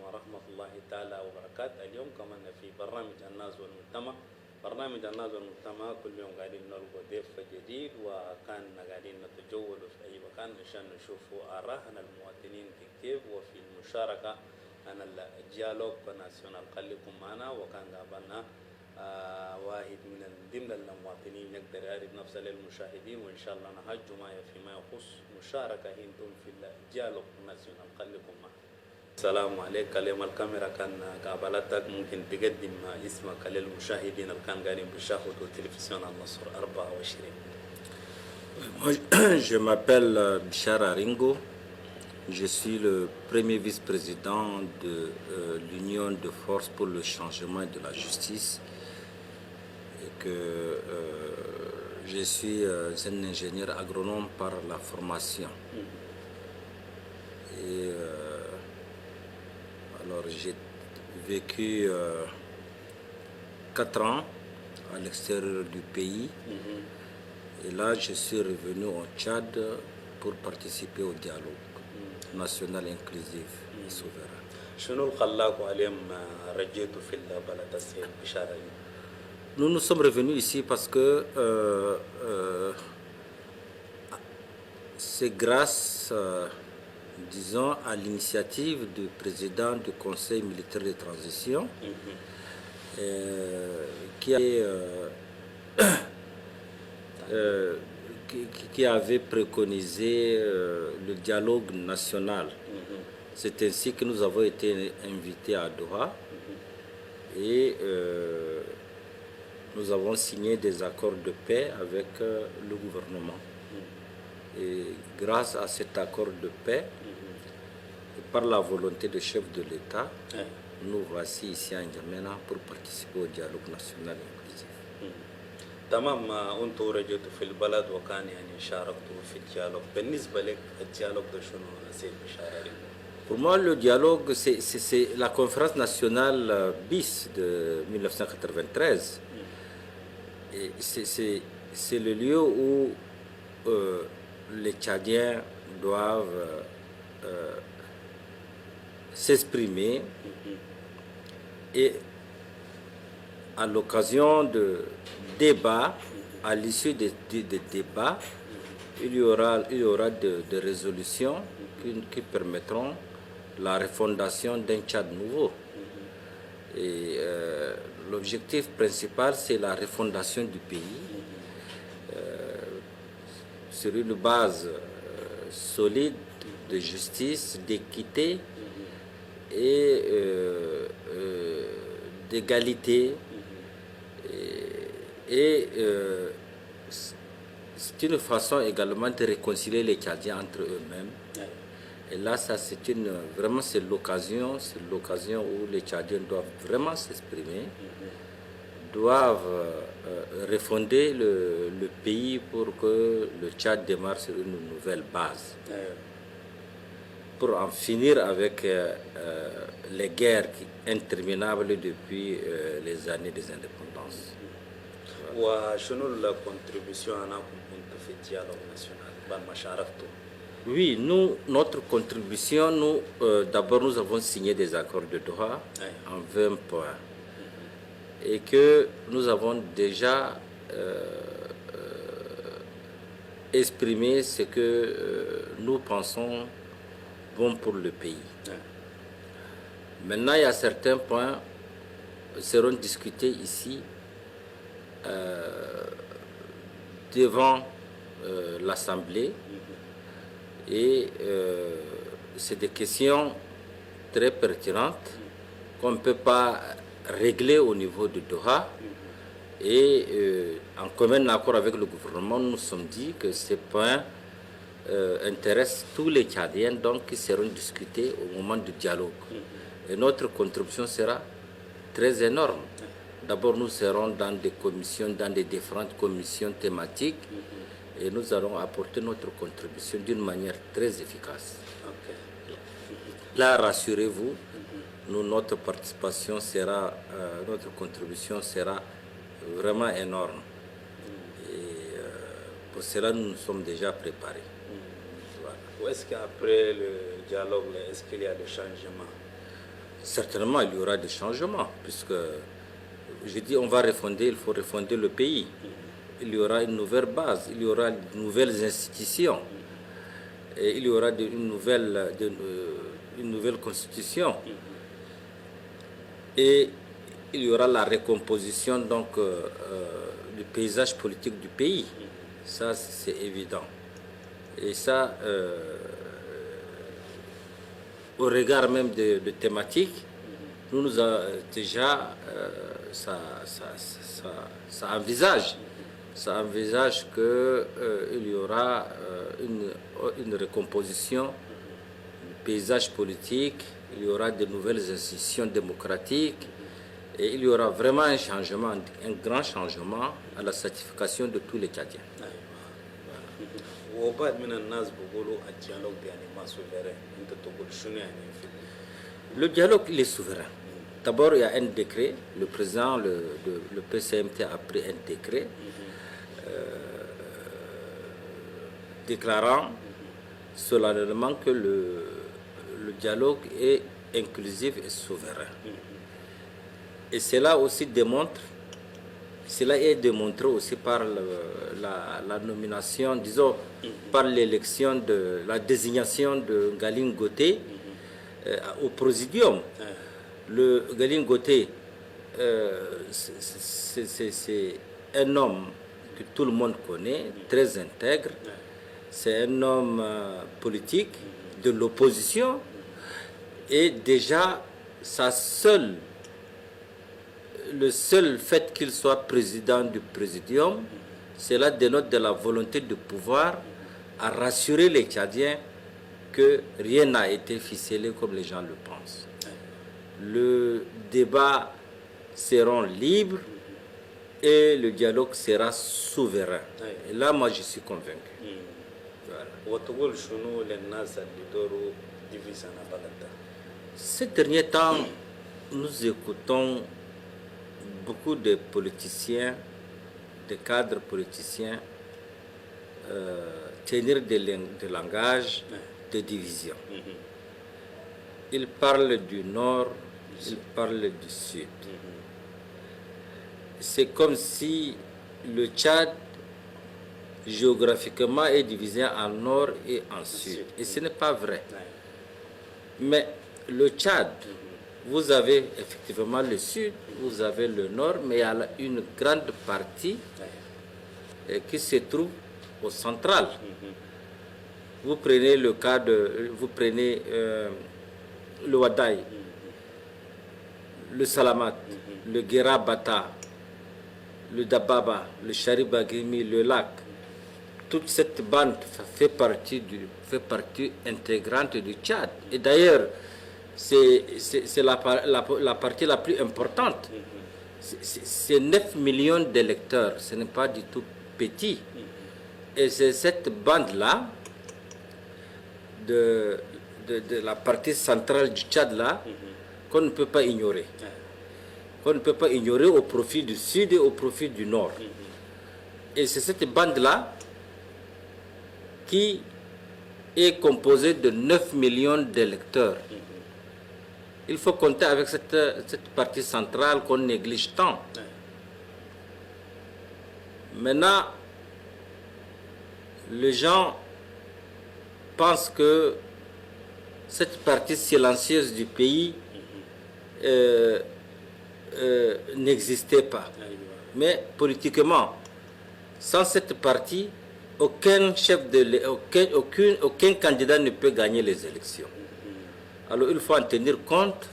ورحمة الله تعالى وبركاته. اليوم كمان في برنامج الناس والمجتمع. برنامج الناس والمجتمع كل يوم قاعدين نلقى ضيف جديد، وكان قاعدين نتجول في أي مكان عشان نشوف آراءنا المواطنين كيف، وفي المشاركة عن الديالوج ناسيونال. خليكم معنا. وكان قابلنا واحد من ضمن المواطنين يقدر يعرف نفسه للمشاهدين، وإن شاء الله نحج معي فيما يخص مشاركة هندون في الديالوج ناسيونال. خليكم معنا. السلام عليك. كلام الكاميرا كان قابلتك، ممكن تقدم اسمك للمشاهدين اللي كان قاعدين بيشاهدوا تلفزيون النصر 24. Je m'appelle Bichar Aringo. Je suis le premier vice-président de l'Union de force pour le changement de la justice. Et que je suis un ingénieur agronome par la formation. Et alors j'ai vécu 4 ans à l'extérieur du pays. Et là, je suis revenu au Tchad pour participer au dialogue national inclusif et souverain. شنو اللي خلاكوا عليهم رجيتوا في البلد السيد بشار؟ Nous nous sommes revenus ici parce que c'est grâce, disons, à l'initiative du président du Conseil militaire de transition qui avait préconisé le dialogue national. C'est ainsi que nous avons été invités à Doha et nous avons signé des accords de paix avec le gouvernement. Et grâce à cet accord de paix, et par la volonté du chef de l'État, nous voici ici à N'Djamena pour participer au dialogue national inclusif. تمام. انتوا رجعتوا في البلد وكان يعني شاركتوا في الديالوج. بالنسبة لك الديالوج ده شنو سيد بشار؟ Pour moi, le dialogue, c'est la conférence nationale BIS de 1993. Et c'est le lieu où les Tchadiens doivent s'exprimer, et à l'occasion de débats, à l'issue des débats, il y aura des résolutions qui permettront la refondation d'un Tchad nouveau. Et l'objectif principal, c'est la refondation du pays sur une base solide de justice, d'équité et d'égalité. Et c'est une façon également de réconcilier les Tchadiens entre eux-mêmes. Et là, ça, vraiment, c'est l'occasion où les Tchadiens doivent vraiment s'exprimer, doivent refonder le pays pour que le Tchad démarre sur une nouvelle base, pour en finir avec les guerres interminables depuis les années des indépendances. وشنو الكونتريبيوشن أنكم كنتوا في الديالوج ناسيونال بعد ما شاركتوا؟ Oui, notre contribution, d'abord nous avons signé des accords de Doha en 20 points, et que nous avons déjà exprimé ce que nous pensons bon pour le pays. Maintenant, il y a certains points qui seront discutés ici devant l'Assemblée, et c'est des questions très pertinentes qu'on ne peut pas régler au niveau de Doha, et en commun accord avec le gouvernement, nous nous sommes dit que ces points intéressent tous les Tchadiens, donc qui seront discutés au moment du dialogue. Et notre contribution sera très énorme. D'abord, nous serons dans des commissions, dans des différentes commissions thématiques, et nous allons apporter notre contribution d'une manière très efficace. Là, rassurez-vous, notre participation sera, notre contribution sera vraiment énorme. Et pour cela, nous nous sommes déjà préparés. Est-ce qu'après le dialogue, est-ce qu'il y a des changements? Certainement, il y aura des changements, puisque j'ai dit on va refonder, il faut refonder le pays. Il y aura une nouvelle base, il y aura de nouvelles institutions, et il y aura une nouvelle constitution. Et il y aura la recomposition donc, du paysage politique du pays. Ça, c'est évident. Et ça, au regard même de thématiques, nous déjà, ça envisage. Ça envisage qu'il y aura une recomposition du paysage politique, il y aura de nouvelles institutions démocratiques, et il y aura vraiment un changement, un grand changement à la satisfaction de tous les Tchadiens. Le dialogue, il est souverain. D'abord, il y a un décret. Le président, le PCMT a pris un décret déclarant solennellement que le dialogue est inclusif et souverain. Et cela aussi démontre, cela est démontré aussi par la nomination, disons, par l'élection de la désignation de Ngaline Goté au Présidium. Le Ngaline Goté, c'est un homme que tout le monde connaît, très intègre. C'est un homme politique de l'opposition. Et déjà, le seul fait qu'il soit président du Présidium, cela dénote de la volonté de pouvoir à rassurer les Tchadiens que rien n'a été ficelé comme les gens le pensent. Le débat sera libre et le dialogue sera souverain. Et là, moi, je suis convaincu. Ces derniers temps, nous écoutons beaucoup de politiciens, de cadres politiciens, tenir des langages de division. Ils parlent du nord, ils parlent du sud. C'est comme si le Tchad, géographiquement, est divisé en nord et en sud. Et ce n'est pas vrai. Mais le Tchad, vous avez effectivement le sud, vous avez le nord, mais il y a une grande partie qui se trouve au central. Vous prenez le cas vous prenez le Wadaï, le Salamat, le Guéra Bata, le Dababa, le Charibagimi, le lac. Toute cette bande fait partie intégrante du Tchad. Et d'ailleurs, c'est la partie la plus importante. C'est 9 millions d'électeurs, ce n'est pas du tout petit. Et c'est cette bande-là, de la partie centrale du Tchad-là, qu'on ne peut pas ignorer. Qu'on ne peut pas ignorer au profit du sud et au profit du nord. Et c'est cette bande-là qui est composée de 9 millions d'électeurs. Il faut compter avec cette partie centrale qu'on néglige tant. Maintenant, les gens pensent que cette partie silencieuse du pays n'existait pas. Mais politiquement, sans cette partie, aucun candidat ne peut gagner les élections. Alors il faut en tenir compte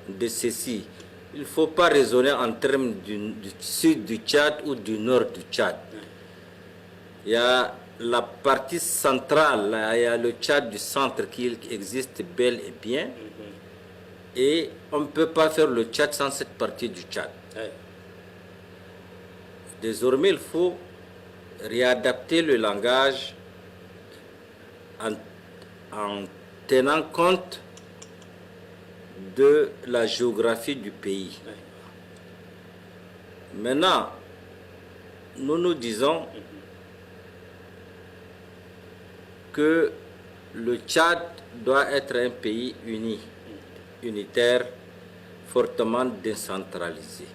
de ceci. Il ne faut pas raisonner en termes du sud du Tchad ou du nord du Tchad. Il y a la partie centrale, il y a le Tchad du centre qui existe bel et bien. Et on ne peut pas faire le Tchad sans cette partie du Tchad. Désormais, il faut réadapter le langage en tenant compte de la géographie du pays. Maintenant, nous disons que le Tchad doit être un pays uni, unitaire, fortement décentralisé.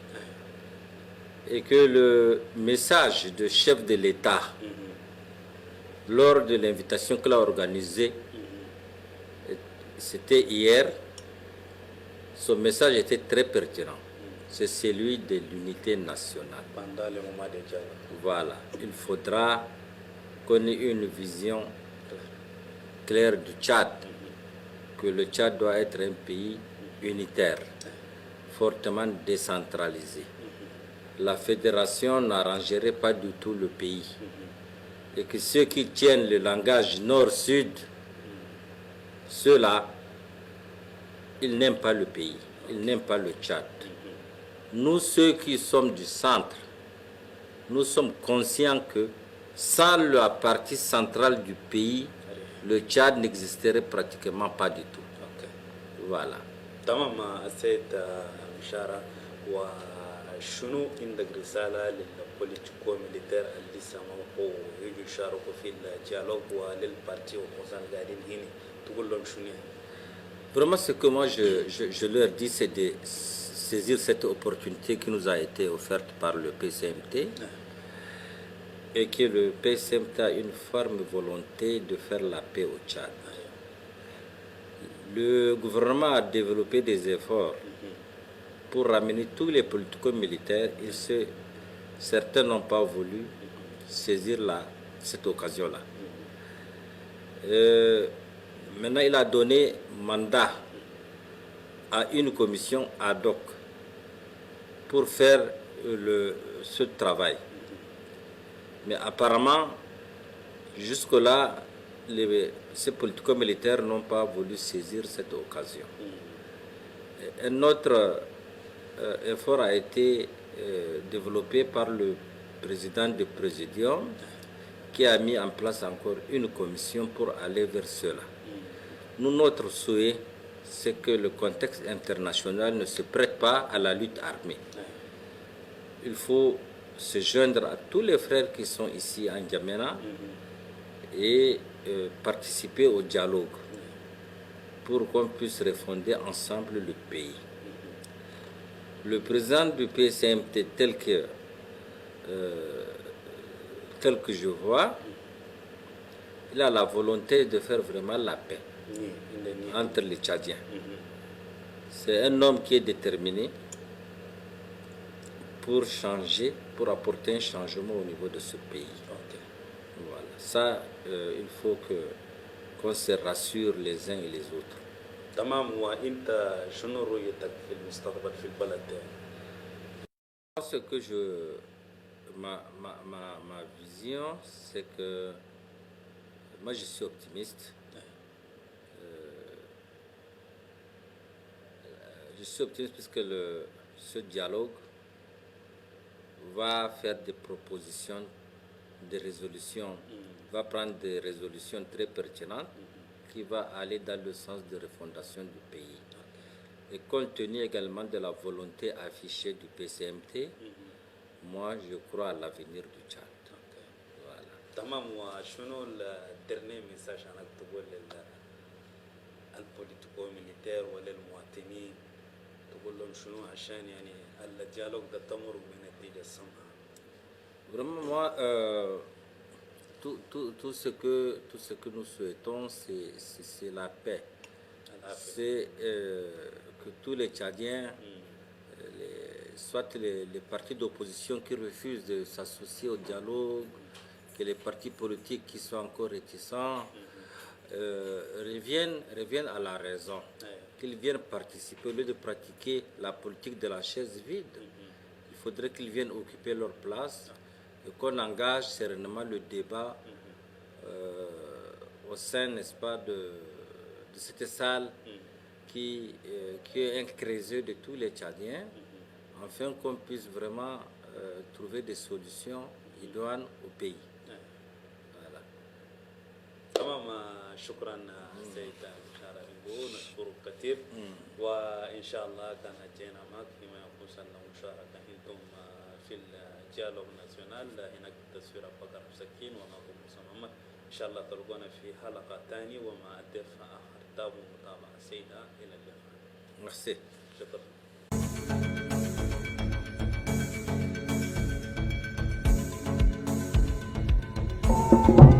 Et que le message du chef de l'État, lors de l'invitation qu'il a organisée, c'était hier, son message était très pertinent. C'est celui de l'unité nationale. Pendant le moment de dialogue. Voilà. Il faudra qu'on ait une vision claire du Tchad, que le Tchad doit être un pays unitaire, fortement décentralisé. La fédération n'arrangerait pas du tout le pays. Et que ceux qui tiennent le langage nord-sud, ceux-là, ils n'aiment pas le pays, ils n'aiment pas le Tchad. Nous, ceux qui sommes du centre, nous sommes conscients que sans la partie centrale du pays, le Tchad n'existerait pratiquement pas du tout. Voilà. تمام السيد مشارة وشنو عندك رسالة للبوليتيكو ميليتير اللي سموه يجوا يشاركوا في الديالوج وللبارتي وخصوصا قاعدين هنا تقول لهم شنو يعني؟ Vraiment, ce que moi je leur dis, c'est de saisir cette opportunité qui nous a été offerte par le PCMT et que le PCMT a une ferme volonté de faire la paix au Tchad. Le gouvernement a développé des efforts pour ramener tous les politico-militaires et certains n'ont pas voulu saisir cette occasion-là. Maintenant, il a donné mandat à une commission ad hoc pour faire ce travail. Mais apparemment, jusque-là, ces politico-militaires n'ont pas voulu saisir cette occasion. Un autre effort a été développé par le président du Présidium qui a mis en place encore une commission pour aller vers cela. Nous, notre souhait, c'est que le contexte international ne se prête pas à la lutte armée. Il faut se joindre à tous les frères qui sont ici en N'Djamena et participer au dialogue pour qu'on puisse refonder ensemble le pays. Le président du PCMT, tel que je vois, il a la volonté de faire vraiment la paix entre les Tchadiens. C'est un homme qui est déterminé pour changer, pour apporter un changement au niveau de ce pays. Voilà. Ça, il faut qu'on se rassure les uns et les autres. تمام وانت شنو رؤيتك في المستقبل في البلد؟ Ce que ma vision, c'est que moi je suis optimiste. Je suis optimiste puisque ce dialogue va faire des propositions de résolutions, va prendre des résolutions très pertinentes qui va aller dans le sens de refondation du pays. Et compte tenu également de la volonté affichée du PCMT, moi je crois à l'avenir du Tchad. Voilà. تمام وشنو الدرني ميساج انك تقول للبوليتيكو ميليتير وللمواطنين تقول لهم شنو عشان يعني الديالوج ده تمر بنتيجه السمحه؟ Vraiment, moi, tout ce que nous souhaitons, c'est la paix. C'est que tous les Tchadiens, soit les partis d'opposition qui refusent de s'associer au dialogue, que les partis politiques qui sont encore réticents, reviennent à la raison, qu'ils viennent participer au lieu de pratiquer la politique de la chaise vide. Il faudrait qu'ils viennent occuper leur place et qu'on engage sereinement le débat au sein, n'est-ce pas, de cette salle qui est un creuset de tous les Tchadiens, afin qu'on puisse vraiment trouver des solutions idoines au pays. Voilà. تمام شكرا سيد مشارة إنجو نشكرك كثير وإن شاء الله كان أجينا معك فيما يخص المشاركة أنتم في الديالوج ناسيونال هناك تصوير بكر مسكين ومعكم موسى محمد إن شاء الله تلقونا في حلقة ثانية ومع ضيف آخر تابعوا متابعة سيدة إلى اللقاء. Merci. شكرا. الله.